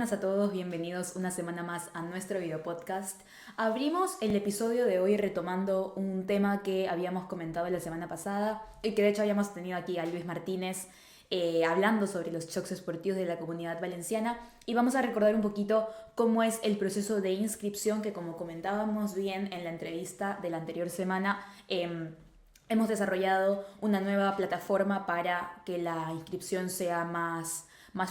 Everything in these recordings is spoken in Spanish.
buenas a todos, bienvenidos una semana más a nuestro video podcast. Abrimos el episodio de hoy retomando un tema que habíamos comentado la semana pasada y que de hecho habíamos tenido aquí a Luis Martínez hablando sobre los shocks esportivos de la Comunidad Valenciana, y vamos a recordar un poquito cómo es el proceso de inscripción que, como comentábamos bien en la entrevista de la anterior semana, hemos desarrollado una nueva plataforma para que la inscripción sea más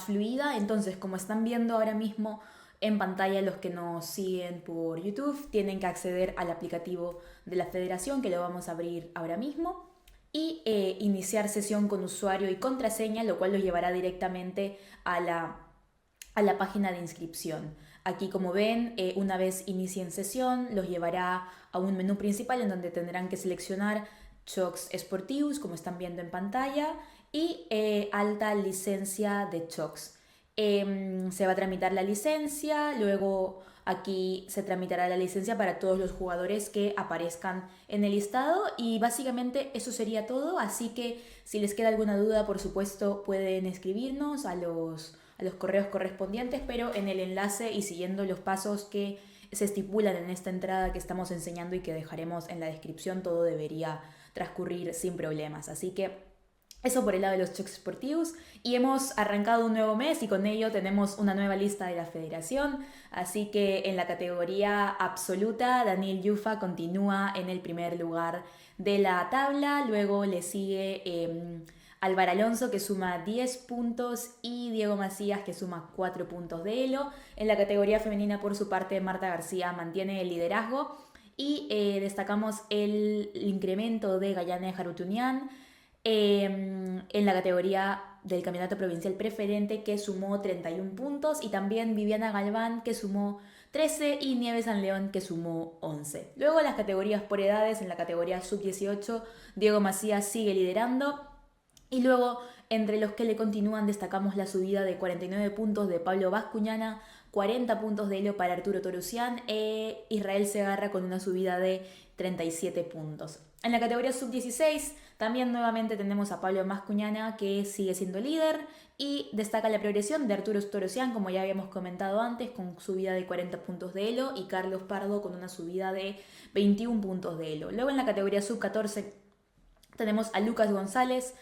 fluida. Entonces, como están viendo ahora mismo en pantalla los que nos siguen por YouTube, tienen que acceder al aplicativo de la Federación, que lo vamos a abrir ahora mismo, y iniciar sesión con usuario y contraseña, lo cual los llevará directamente a la página de inscripción. Aquí, como ven, una vez inicien sesión, los llevará a un menú principal en donde tendrán que seleccionar shocks esportivos, como están viendo en pantalla, y alta licencia de shocks. Se va a tramitar la licencia, luego aquí se tramitará la licencia para todos los jugadores que aparezcan en el listado, y básicamente eso sería todo. Así que si les queda alguna duda, por supuesto pueden escribirnos a los correos correspondientes, pero en el enlace y siguiendo los pasos que se estipulan en esta entrada que estamos enseñando y que dejaremos en la descripción, todo debería transcurrir sin problemas. Así que eso por el lado de los shocks esportivos, y hemos arrancado un nuevo mes y con ello tenemos una nueva lista de la Federación. Así que en la categoría absoluta, Daniel Yufa continúa en el primer lugar de la tabla. Luego le sigue Álvaro Alonso, que suma 10 puntos, y Diego Macías, que suma 4 puntos de elo. En la categoría femenina, por su parte, Marta García mantiene el liderazgo, y destacamos el incremento de Gayane Jarutunian en la categoría del campeonato provincial preferente, que sumó 31 puntos, y también Viviana Galván, que sumó 13, y Nieves San León, que sumó 11. Luego las categorías por edades, en la categoría sub-18, Diego Macías sigue liderando, y luego entre los que le continúan destacamos la subida de 49 puntos de Pablo Bascuñana, 40 puntos de elo para Arturo Torusian, Israel Segarra con una subida de 37 puntos. En la categoría sub-16 también nuevamente tenemos a Pablo Bascuñana, que sigue siendo líder, y destaca la progresión de Arturo Torusian, como ya habíamos comentado antes, con subida de 40 puntos de elo, y Carlos Pardo con una subida de 21 puntos de elo. Luego en la categoría sub-14 tenemos a Lucas González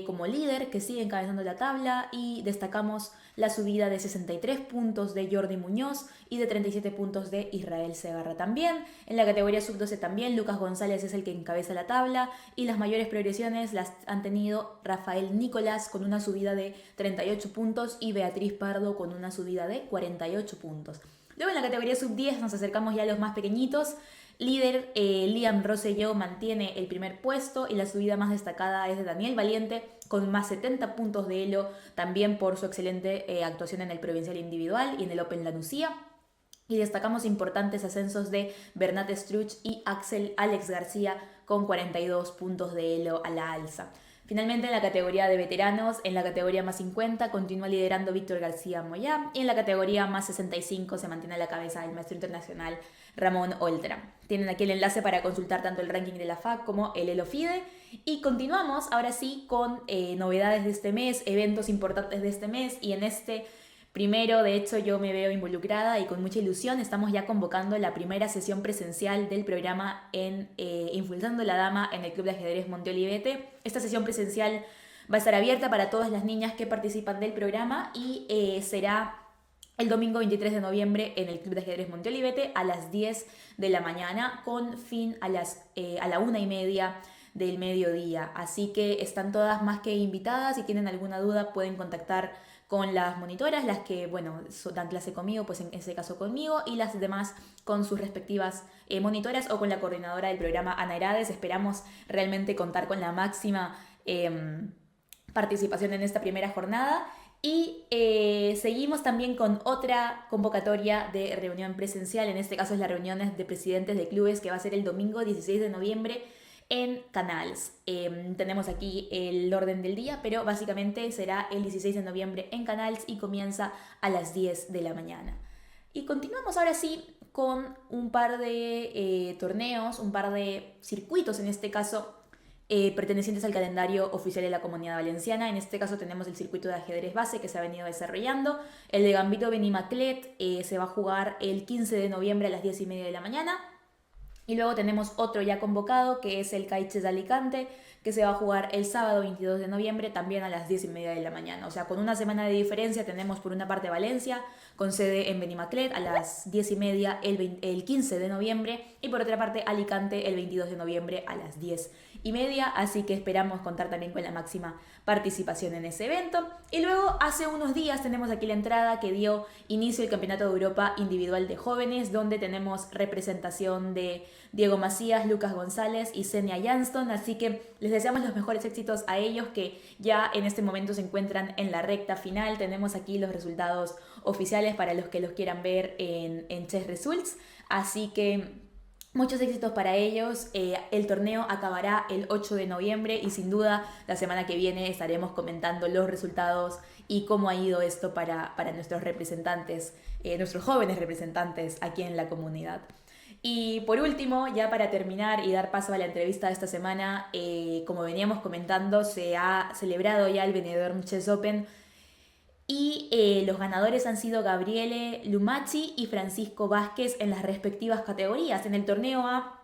como líder, que sigue encabezando la tabla, y destacamos la subida de 63 puntos de Jordi Muñoz y de 37 puntos de Israel Segarra también. En la categoría sub-12 también Lucas González es el que encabeza la tabla, y las mayores progresiones las han tenido Rafael Nicolás con una subida de 38 puntos y Beatriz Pardo con una subida de 48 puntos. Luego en la categoría sub-10 nos acercamos ya a los más pequeñitos. Líder Liam Rosselló mantiene el primer puesto, y la subida más destacada es de Daniel Valiente con más 70 puntos de elo, también por su excelente actuación en el provincial individual y en el Open Lanucía. Y destacamos importantes ascensos de Bernat Struch y Alex García con 42 puntos de elo a la alza. Finalmente, en la categoría de veteranos, en la categoría más 50, continúa liderando Víctor García Moyá, y en la categoría más 65 se mantiene a la cabeza el maestro internacional Ramón Oltra. Tienen aquí el enlace para consultar tanto el ranking de la FAC como el Elo FIDE. Y continuamos ahora sí con novedades de este mes, eventos importantes de este mes, y en este primero, de hecho, yo me veo involucrada y con mucha ilusión. Estamos ya convocando la primera sesión presencial del programa en Impulsando la Dama en el Club de Ajedrez Monte Olivete. Esta sesión presencial va a estar abierta para todas las niñas que participan del programa, y será el domingo 23 de noviembre en el Club de Ajedrez Monte Olivete a las 10 de la mañana, con fin a la 1:30 del mediodía. Así que están todas más que invitadas. Si tienen alguna duda pueden contactar con las monitoras, las que, dan clase conmigo, pues en ese caso conmigo, y las demás con sus respectivas monitoras, o con la coordinadora del programa, Ana Herades. Esperamos realmente contar con la máxima participación en esta primera jornada. Y seguimos también con otra convocatoria de reunión presencial, en este caso es la reunión de presidentes de clubes, que va a ser el domingo 16 de noviembre en Canals. Tenemos aquí el orden del día, pero básicamente será el 16 de noviembre en Canals y comienza a las 10 de la mañana. Y continuamos ahora sí con un par de torneos, un par de circuitos en este caso, pertenecientes al calendario oficial de la Comunidad Valenciana. En este caso tenemos el circuito de ajedrez base que se ha venido desarrollando. El de Gambito Benimaclet se va a jugar el 15 de noviembre a las 10:30 de la mañana. Y luego tenemos otro ya convocado, que es el Caiches de Alicante, que se va a jugar el sábado 22 de noviembre, también a las 10:30 de la mañana. O sea, con una semana de diferencia tenemos por una parte Valencia, con sede en Benimaclet, a las 10:30 el 15 de noviembre, y por otra parte Alicante el 22 de noviembre a las 10:30. Así que esperamos contar también con la máxima participación en ese evento. Y luego hace unos días tenemos aquí la entrada que dio inicio el Campeonato de Europa Individual de Jóvenes, donde tenemos representación de Diego Macías, Lucas González y Senia Johnston. Así que les deseamos los mejores éxitos a ellos, que ya en este momento se encuentran en la recta final. Tenemos aquí los resultados oficiales para los que los quieran ver en Chess Results. Así que muchos éxitos para ellos. El torneo acabará el 8 de noviembre y sin duda la semana que viene estaremos comentando los resultados y cómo ha ido esto para nuestros representantes, nuestros jóvenes representantes aquí en la comunidad. Y por último, ya para terminar y dar paso a la entrevista de esta semana, como veníamos comentando, se ha celebrado ya el Benidorm Chess Open y los ganadores han sido Gabriele Lumachi y Francisco Vázquez en las respectivas categorías. En el torneo A,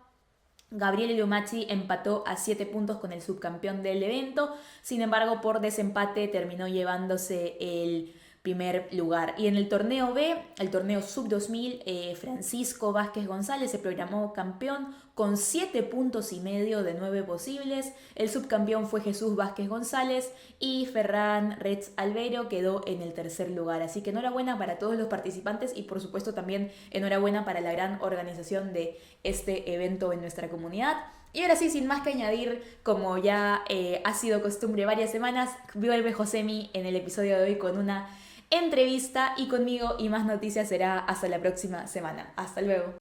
Gabriele Lumachi empató a 7 puntos con el subcampeón del evento, sin embargo por desempate terminó llevándose el primer lugar. Y en el torneo B, el torneo sub-2000, Francisco Vázquez González se proclamó campeón con 7 puntos y medio de 9 posibles. El subcampeón fue Jesús Vázquez González y Ferran Retz Albeiro quedó en el tercer lugar. Así que enhorabuena para todos los participantes y por supuesto también enhorabuena para la gran organización de este evento en nuestra comunidad. Y ahora sí, sin más que añadir, como ya ha sido costumbre varias semanas, vuelve Josemi en el episodio de hoy con una entrevista y conmigo y más noticias será hasta la próxima semana. Hasta luego.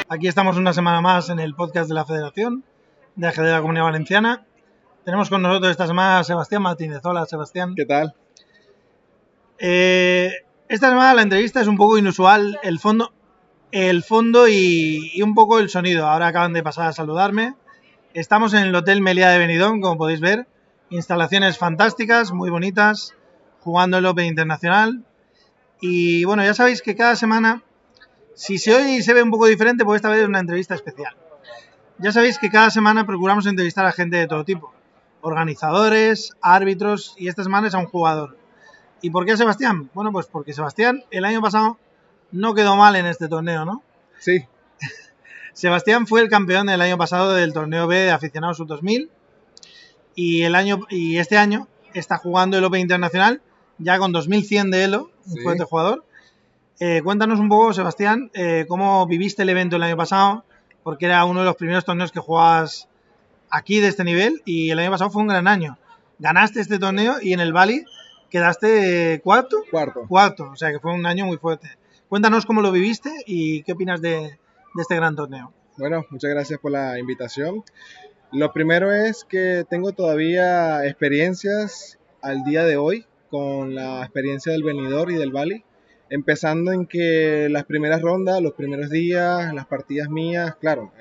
Aquí estamos una semana más en el podcast de la Federación de Ajedrez de la Comunidad Valenciana. Tenemos con nosotros esta semana a Sebastián Martínez. Hola, Sebastián. ¿Qué tal? Esta semana la entrevista es un poco inusual, el fondo y un poco el sonido. Ahora acaban de pasar a saludarme. Estamos en el Hotel Meliá de Benidorm, como podéis ver. Instalaciones fantásticas, muy bonitas, jugando el Open Internacional. Y bueno, ya sabéis que cada semana, si hoy se ve un poco diferente, pues esta vez es una entrevista especial. Ya sabéis que cada semana procuramos entrevistar a gente de todo tipo. Organizadores, árbitros y esta semana es a un jugador. ¿Y por qué Sebastián? Bueno, pues porque Sebastián el año pasado no quedó mal en este torneo, ¿no? Sí. Sebastián fue el campeón el año pasado del torneo B de aficionados sub-2000 y este año está jugando el Open Internacional ya con 2100 de Elo, un fuerte jugador. Cuéntanos un poco, Sebastián, cómo viviste el evento el año pasado, porque era uno de los primeros torneos que jugabas aquí de este nivel y el año pasado fue un gran año. Ganaste este torneo y en el Bali quedaste cuarto, o sea que fue un año muy fuerte. Cuéntanos cómo lo viviste y qué opinas de este gran torneo. Bueno, muchas gracias por la invitación. Lo primero es que tengo todavía experiencias al día de hoy con la experiencia del Benidorm y del Bali, empezando en que las primeras rondas, los primeros días, las partidas mías, claro,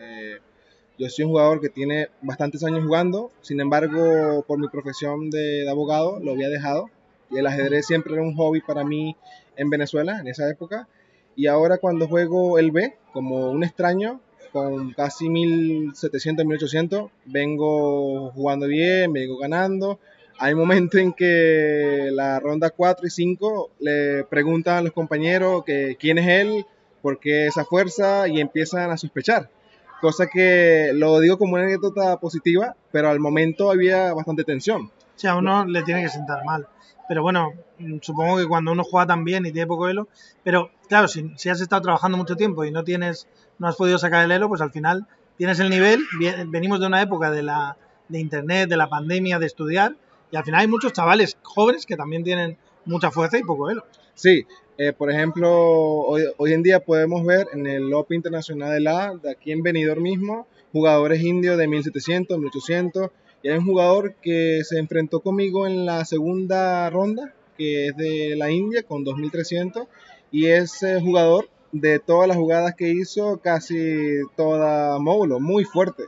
yo soy un jugador que tiene bastantes años jugando, sin embargo, por mi profesión de abogado lo había dejado. Y el ajedrez siempre era un hobby para mí en Venezuela, en esa época. Y ahora cuando juego el B, como un extraño, con casi 1700, 1800, vengo jugando bien, vengo ganando. Hay momentos en que la ronda 4 y 5 le preguntan a los compañeros que quién es él, por qué esa fuerza, y empiezan a sospechar. Cosa que lo digo como una anécdota positiva, pero al momento había bastante tensión. Sí, a uno le tiene que sentar mal. Pero bueno, supongo que cuando uno juega tan bien y tiene poco elo, pero claro, si has estado trabajando mucho tiempo y no has podido sacar el elo, pues al final tienes el nivel. Venimos de una época de internet, de la pandemia, de estudiar, y al final hay muchos chavales jóvenes que también tienen mucha fuerza y poco elo. Sí, por ejemplo, hoy en día podemos ver en el Open Internacional de aquí en Benidorm mismo, jugadores indios de 1700, 1800, Y hay un jugador que se enfrentó conmigo en la segunda ronda, que es de la India, con 2300, y ese jugador, de todas las jugadas que hizo, casi toda módulo, muy fuerte.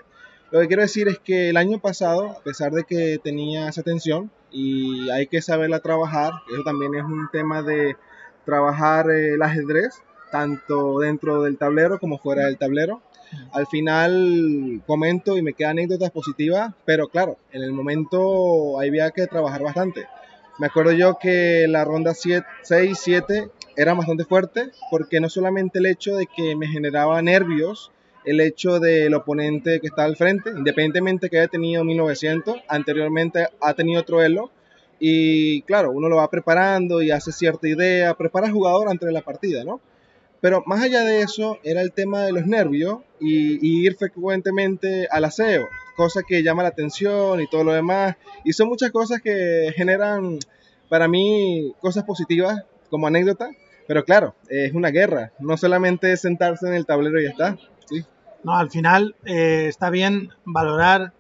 Lo que quiero decir es que el año pasado, a pesar de que tenía esa tensión, y hay que saberla trabajar, eso también es un tema de trabajar el ajedrez, tanto dentro del tablero como fuera del tablero. Al final comento y me quedan anécdotas positivas, pero claro, en el momento había que trabajar bastante. Me acuerdo yo que la ronda 6, 7 era bastante fuerte, porque no solamente el hecho de que me generaba nervios, el hecho del oponente que está al frente, independientemente que haya tenido 1900, anteriormente ha tenido otro elo, y claro, uno lo va preparando y hace cierta idea, prepara al jugador antes de la partida, ¿no? Pero más allá de eso, era el tema de los nervios y ir frecuentemente al aseo, cosa que llama la atención y todo lo demás. Y son muchas cosas que generan para mí cosas positivas como anécdota, pero claro, es una guerra, no solamente sentarse en el tablero y ya está. ¿Sí? No, al final está bien valorar,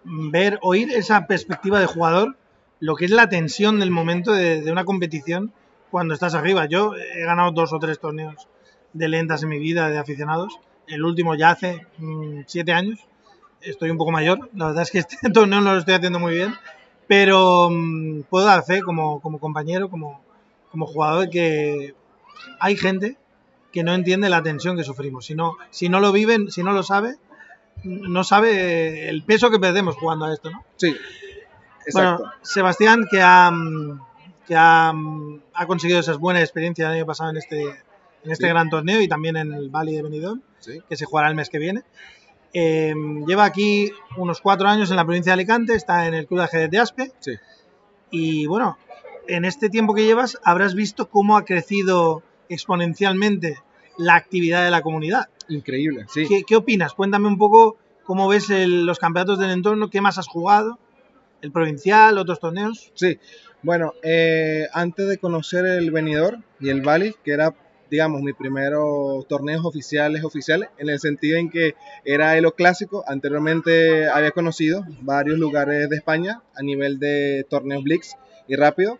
ver, oír esa perspectiva de jugador, lo que es la tensión del momento de una competición cuando estás arriba. Yo he ganado 2 o 3 torneos de lentas en mi vida de aficionados. El último ya hace 7 años. Estoy un poco mayor. La verdad es que este torneo no lo estoy haciendo muy bien. Pero puedo dar fe como compañero, como jugador, que hay gente que no entiende la tensión que sufrimos. Si no lo viven, si no lo sabe, no sabe el peso que perdemos jugando a esto, ¿no? Sí, exacto. Bueno, Sebastián, que ha conseguido esas buenas experiencias el año pasado en este gran torneo y también en el Valley de Benidorm, que se jugará el mes que viene. Lleva aquí unos 4 años en la provincia de Alicante, está en el Club de Ajedrez de Aspe. Sí. Y bueno, en este tiempo que llevas habrás visto cómo ha crecido exponencialmente la actividad de la comunidad. Increíble, sí. ¿Qué opinas? Cuéntame un poco cómo ves los campeonatos del entorno, qué más has jugado, el provincial, otros torneos. Sí, bueno, antes de conocer el Benidorm y el Valley, que era, digamos, mis primeros torneos oficiales, en el sentido en que era Elo clásico. Anteriormente había conocido varios lugares de España a nivel de torneos Blitz y rápido,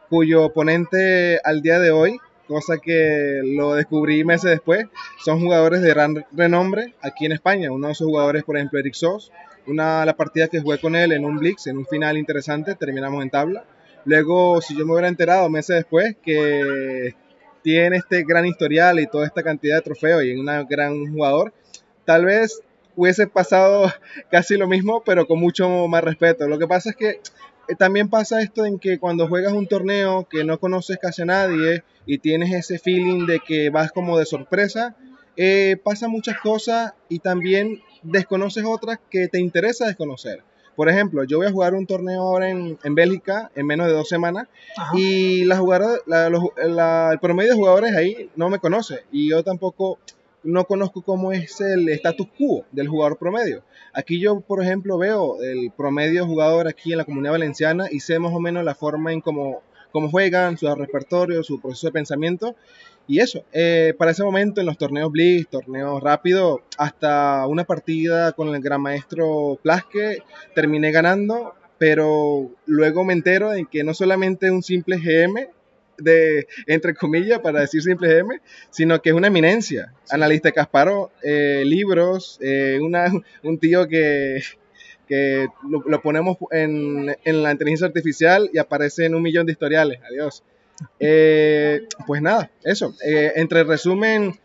cuyo oponente al día de hoy, cosa que lo descubrí meses después, son jugadores de gran renombre aquí en España. Uno de esos jugadores, por ejemplo, Eric Sos. La partida que jugué con él en un Blitz, en un final interesante, terminamos en tabla. Luego, si yo me hubiera enterado meses después que tiene este gran historial y toda esta cantidad de trofeos y un gran jugador, tal vez hubiese pasado casi lo mismo, pero con mucho más respeto. Lo que pasa es que también pasa esto en que cuando juegas un torneo que no conoces casi a nadie y tienes ese feeling de que vas como de sorpresa, pasan muchas cosas y también desconoces otras que te interesa desconocer. Por ejemplo, yo voy a jugar un torneo ahora en Bélgica en menos de 2 semanas. Ajá. Y el promedio de jugadores ahí no me conoce y yo tampoco no conozco cómo es el status quo del jugador promedio. Aquí yo, por ejemplo, veo el promedio de jugador aquí en la Comunidad Valenciana y sé más o menos la forma en cómo juegan, su repertorio, su proceso de pensamiento. Y eso, para ese momento en los torneos Blitz, torneos rápidos, hasta una partida con el gran maestro Plasque terminé ganando, pero luego me entero de que no solamente es un simple GM, entre comillas, para decir simple GM, sino que es una eminencia. Sí. Analista de Kasparov, libros, un tío que lo ponemos en la inteligencia artificial y aparece en 1 millón de historiales. Adiós. Pues nada, eso. Entre resumen,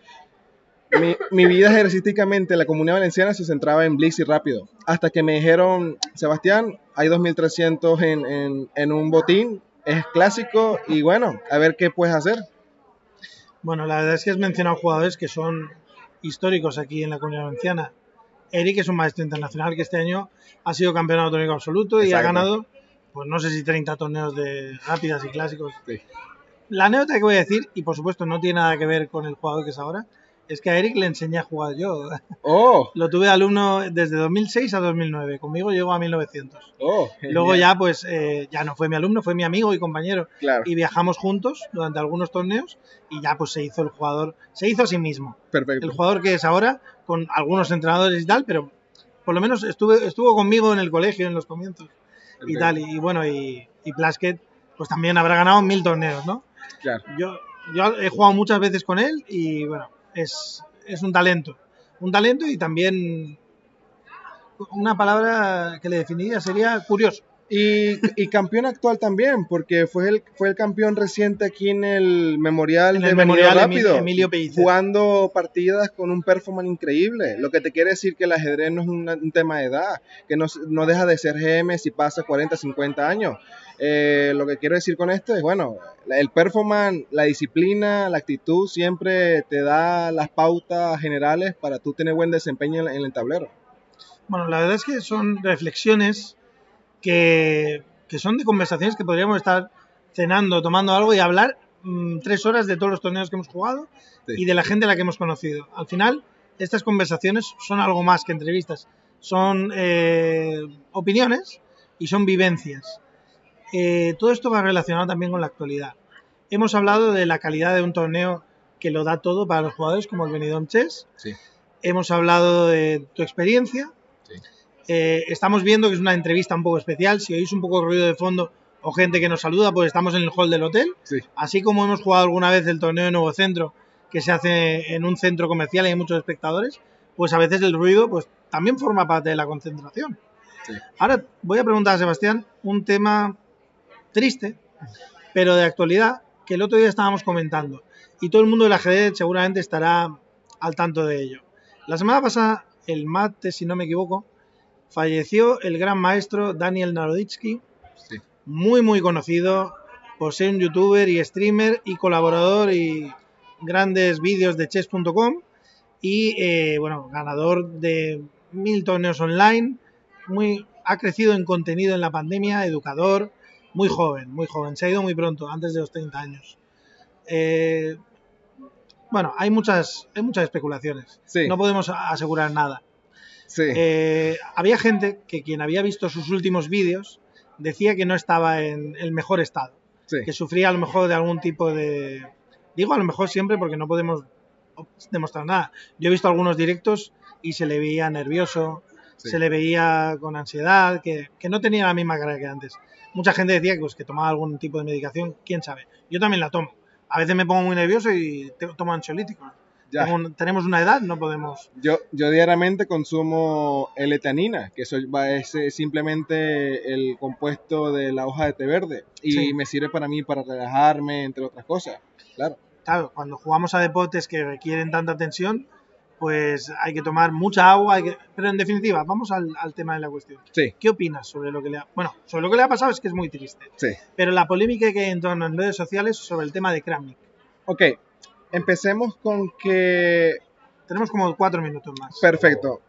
mi vida ejercísticamente en la Comunidad Valenciana se centraba en Blitz y rápido. Hasta que me dijeron, Sebastián, hay 2300 en un botín, es clásico y bueno, a ver qué puedes hacer. Bueno, la verdad es que has mencionado jugadores que son históricos aquí en la Comunidad Valenciana. Eric es un maestro internacional que este año ha sido campeón autonómico absoluto. Exacto. Y ha ganado, pues no sé si 30 torneos de rápidas y clásicos. Sí. La anécdota que voy a decir, y por supuesto no tiene nada que ver con el jugador que es ahora, es que a Eric le enseñé a jugar yo. Oh. Lo tuve de alumno desde 2006 a 2009. Conmigo llegó a 1900. Oh, luego ya, pues, ya no fue mi alumno, fue mi amigo y compañero. Claro. Y viajamos juntos durante algunos torneos y ya pues se hizo a sí mismo. Perfecto. El jugador que es ahora, con algunos entrenadores y tal, pero por lo menos estuvo conmigo en el colegio en los comienzos y Ok. tal. Y bueno, y Plasket pues también habrá ganado 1000 torneos, ¿no? Claro. Yo he jugado muchas veces con él y bueno, es un talento. Un talento y también una palabra que le definiría sería curioso. Y campeón actual también, porque fue el campeón reciente aquí en el Memorial En de el Venidor Memorial Rápido, Emilio Pellicer. jugando partidas con un performance increíble, lo que te quiere decir que el ajedrez no es un tema de edad, que no deja de ser GM si pasa 40, 50 años. Lo que quiero decir con esto es, bueno, el performance, la disciplina, la actitud siempre te da las pautas generales para tú tener buen desempeño en el tablero. Bueno, la verdad es que son reflexiones que son de conversaciones que podríamos estar cenando, tomando algo y hablar 3 horas de todos los torneos que hemos jugado Sí. y de la gente a la que hemos conocido. Al final, estas conversaciones son algo más que entrevistas. Son opiniones y son vivencias. Todo esto va relacionado también con la actualidad. Hemos hablado de la calidad de un torneo que lo da todo para los jugadores, como el Benidorm Chess. Sí. Hemos hablado de tu experiencia. Sí. Estamos viendo que es una entrevista un poco especial. Si oís un poco de ruido de fondo o gente que nos saluda, pues estamos en el hall del hotel. Sí. Así como hemos jugado alguna vez el torneo de Nuevo Centro, que se hace en un centro comercial y hay muchos espectadores, pues a veces el ruido pues también forma parte de la concentración. Sí. Ahora voy a preguntar a Sebastián un tema triste, pero de actualidad, que el otro día estábamos comentando. Y todo el mundo del ajedrez seguramente estará al tanto de ello. La semana pasada, el martes, si no me equivoco, falleció el gran maestro Daniel Naroditsky, Sí. muy muy conocido por ser un youtuber y streamer y colaborador y grandes vídeos de chess.com y bueno, ganador de 1000 torneos online, ha crecido en contenido en la pandemia, educador, muy joven, se ha ido muy pronto, antes de los 30 años. Bueno, hay muchas especulaciones, Sí. no podemos asegurar nada. Sí. Había gente que quien había visto sus últimos vídeos decía que no estaba en el mejor estado, Sí. que sufría a lo mejor de algún tipo de... Digo a lo mejor siempre porque no podemos demostrar nada. Yo he visto algunos directos y se le veía nervioso, Sí. se le veía con ansiedad, que no tenía la misma cara que antes. Mucha gente decía que, pues, que tomaba algún tipo de medicación, quién sabe. Yo también la tomo. A veces me pongo muy nervioso y tomo ansiolíticos. Ya. Tenemos una edad, no podemos... Yo diariamente consumo L-teanina, que eso es simplemente el compuesto de la hoja de té verde. Y Sí. me sirve para mí para relajarme, entre otras cosas. Claro. Claro, cuando jugamos a deportes que requieren tanta tensión, pues hay que tomar mucha agua. Pero en definitiva, vamos al tema de la cuestión. Sí. ¿Qué opinas sobre lo que le ha... Bueno, sobre lo que le ha pasado es que es muy triste. Sí. Pero la polémica que hay en torno en redes sociales sobre el tema de Kramnik. Ok, empecemos con que... Tenemos como 4 minutos más. Perfecto.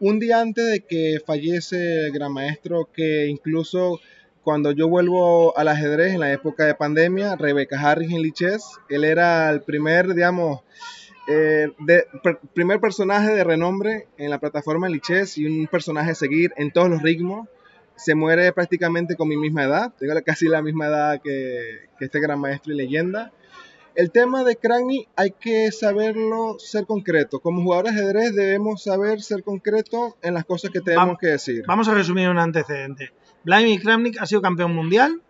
Un día antes de que fallece el gran maestro, que incluso cuando yo vuelvo al ajedrez en la época de pandemia, Rebecca Harris en Lichess, él era el primer, digamos, primer personaje de renombre en la plataforma Lichess y un personaje a seguir en todos los ritmos. Se muere prácticamente con mi misma edad, tengo casi la misma edad que este gran maestro y leyenda. El tema de Kramnik hay que saberlo ser concreto. Como jugadores de ajedrez debemos saber ser concreto en las cosas que tenemos que decir. Vamos a resumir un antecedente. Vladimir Kramnik ha sido campeón mundial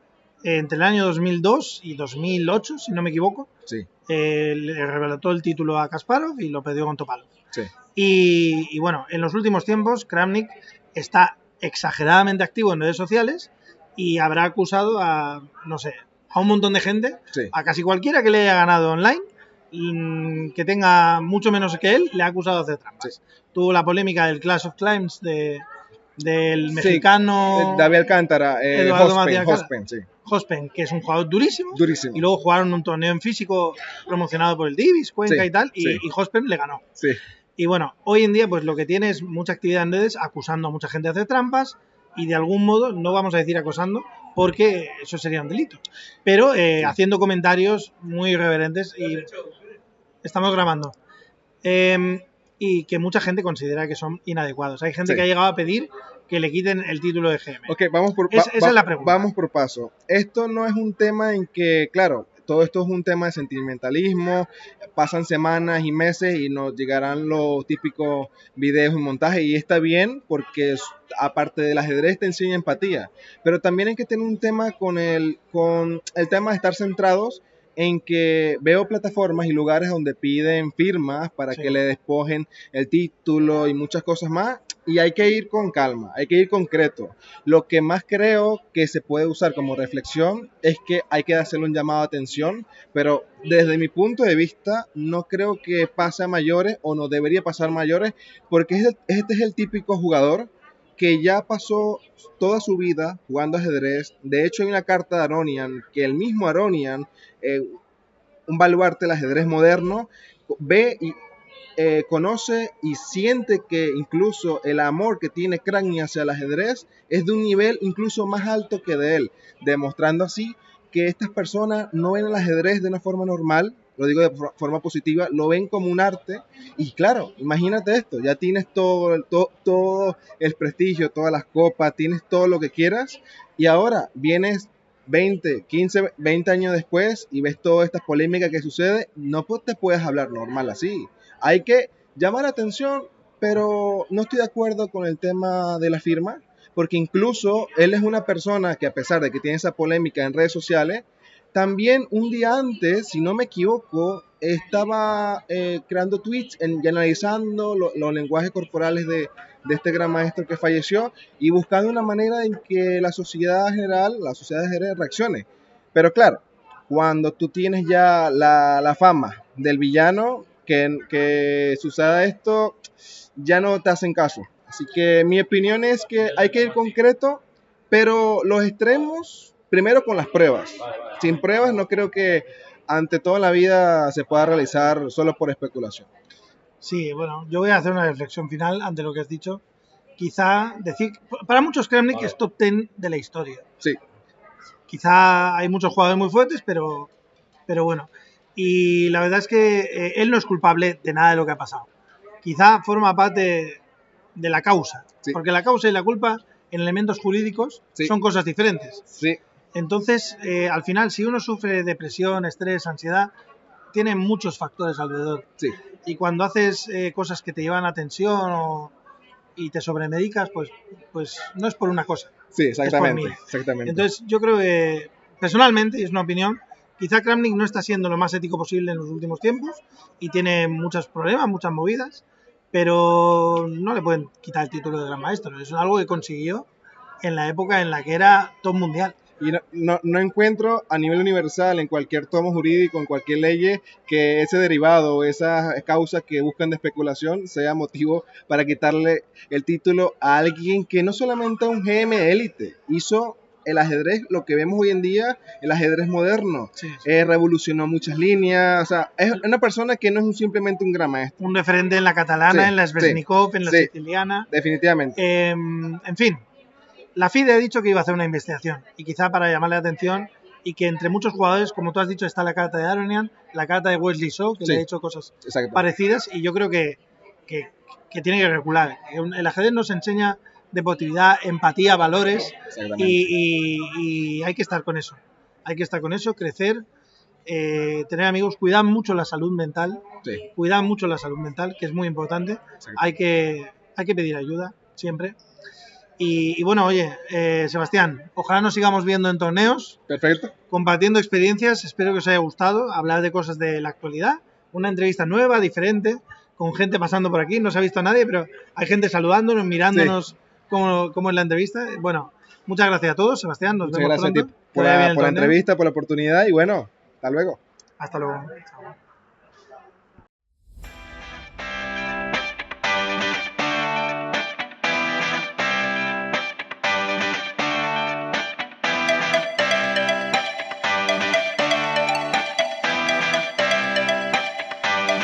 entre el año 2002 y 2008, si no me equivoco. Sí. Le reveló el título a Kasparov y lo perdió con Topalov. Sí. Y bueno, en los últimos tiempos Kramnik está exageradamente activo en redes sociales y habrá acusado a, no sé, a un montón de gente, Sí. a casi cualquiera que le haya ganado online, que tenga mucho menos que él, le ha acusado de hacer trampas. Sí. Tuvo la polémica del Clash of Clans del mexicano David Alcántara, Eduardo Matías Hospen, sí. Hospen, que es un jugador durísimo. Durísimo. Y luego jugaron un torneo en físico promocionado por el Divis, Cuenca Sí, y tal, sí. y Hospen le ganó. Sí. Y bueno, hoy en día pues lo que tiene es mucha actividad en redes acusando a mucha gente de hacer trampas y de algún modo, no vamos a decir acosando, porque eso sería un delito, pero haciendo comentarios muy irreverentes y estamos grabando. Y que mucha gente considera que son inadecuados. Hay gente Sí. que ha llegado a pedir que le quiten el título de GM. Ok, vamos por Esa es la pregunta. Vamos por paso. Esto no es un tema en que, claro, todo esto es un tema de sentimentalismo, pasan semanas y meses y nos llegarán los típicos videos y montajes, y está bien porque aparte del ajedrez te enseña empatía, pero también hay que tener un tema con el tema de estar centrados en que veo plataformas y lugares donde piden firmas para Sí. que le despojen el título y muchas cosas más, y hay que ir con calma, hay que ir concreto. Lo que más creo que se puede usar como reflexión es que hay que hacerle un llamado de atención, pero desde mi punto de vista no creo que pase a mayores o no debería pasar mayores, porque este es el típico jugador que ya pasó toda su vida jugando ajedrez. De hecho, hay una carta de Aronian que el mismo Aronian, un baluarte del ajedrez moderno, ve y conoce y siente que incluso el amor que tiene Cragny hacia el ajedrez es de un nivel incluso más alto que de él, demostrando así que estas personas no ven el ajedrez de una forma normal, lo digo de forma positiva, lo ven como un arte. Y claro, imagínate esto, ya tienes todo el prestigio, todas las copas, tienes todo lo que quieras, y ahora vienes 20, 15, 20 años después y ves toda esta polémica que sucede, no te puedes hablar normal así. Hay que llamar la atención, pero no estoy de acuerdo con el tema de la firma, porque incluso él es una persona que, a pesar de que tiene esa polémica en redes sociales, también un día antes, si no me equivoco, estaba creando tweets y analizando los lenguajes corporales de este gran maestro que falleció y buscando una manera en que la sociedad general reaccione. Pero claro, cuando tú tienes ya la fama del villano, que suceda esto, ya no te hacen caso. Así que mi opinión es que hay que ir concreto, pero los extremos, primero con las pruebas. Sin pruebas no creo que ante todo en la vida se pueda realizar solo por especulación. Sí, bueno, yo voy a hacer una reflexión final ante lo que has dicho. Quizá decir, para muchos Kramnik es top 10 de la historia. Sí, Quizá hay muchos jugadores muy fuertes, pero bueno. Y la verdad es que él no es culpable de nada de lo que ha pasado. Quizá forma parte de la causa, sí, porque la causa y la culpa en elementos jurídicos sí, son cosas diferentes. sí, Entonces, al final, si uno sufre depresión, estrés, ansiedad, tiene muchos factores alrededor. sí, Y cuando haces cosas que te llevan a tensión y te sobremedicas, pues no es por una cosa. sí, Es por exactamente, mil. exactamente. Entonces, yo creo que, personalmente, y es una opinión, quizá Kramnik no está siendo lo más ético posible en los últimos tiempos y tiene muchos problemas, muchas movidas, pero no le pueden quitar el título de gran maestro. Es algo que consiguió en la época en la que era top mundial. Y no encuentro a nivel universal, en cualquier tomo jurídico, en cualquier ley, que ese derivado, esas causas que buscan de especulación, sea motivo para quitarle el título a alguien que no solamente es un GM de élite, hizo el ajedrez, lo que vemos hoy en día, el ajedrez moderno, Sí. revolucionó muchas líneas, o sea, es una persona que no es simplemente un gran maestro. Un referente en la catalana, Sí, en la Sveshnikov, en la sí, siciliana. definitivamente. En fin, la FIDE ha dicho que iba a hacer una investigación y quizá para llamarle la atención y que entre muchos jugadores, como tú has dicho, está la carta de Aronian, la carta de Wesley So, que Sí, le ha hecho cosas exacto. parecidas, y yo creo que tiene que recular. El ajedrez nos enseña deportividad, empatía, valores, Exactamente. y hay que estar con eso. Hay que estar con eso, crecer, tener amigos, cuidar mucho la salud mental, Sí, cuidar mucho la salud mental, que es muy importante. exacto. Hay que pedir ayuda siempre. Y bueno, oye, Sebastián, ojalá nos sigamos viendo en torneos, Perfecto. compartiendo experiencias. Espero que os haya gustado hablar de cosas de la actualidad. Una entrevista nueva, diferente, con gente pasando por aquí. No se ha visto a nadie, pero hay gente saludándonos, mirándonos cómo es la entrevista. Bueno, muchas gracias a todos, Sebastián. Nos Muchas vemos gracias a pronto. ti Que vaya bien el por la torneo. entrevista, por la oportunidad y bueno, hasta luego. Hasta luego. Chao.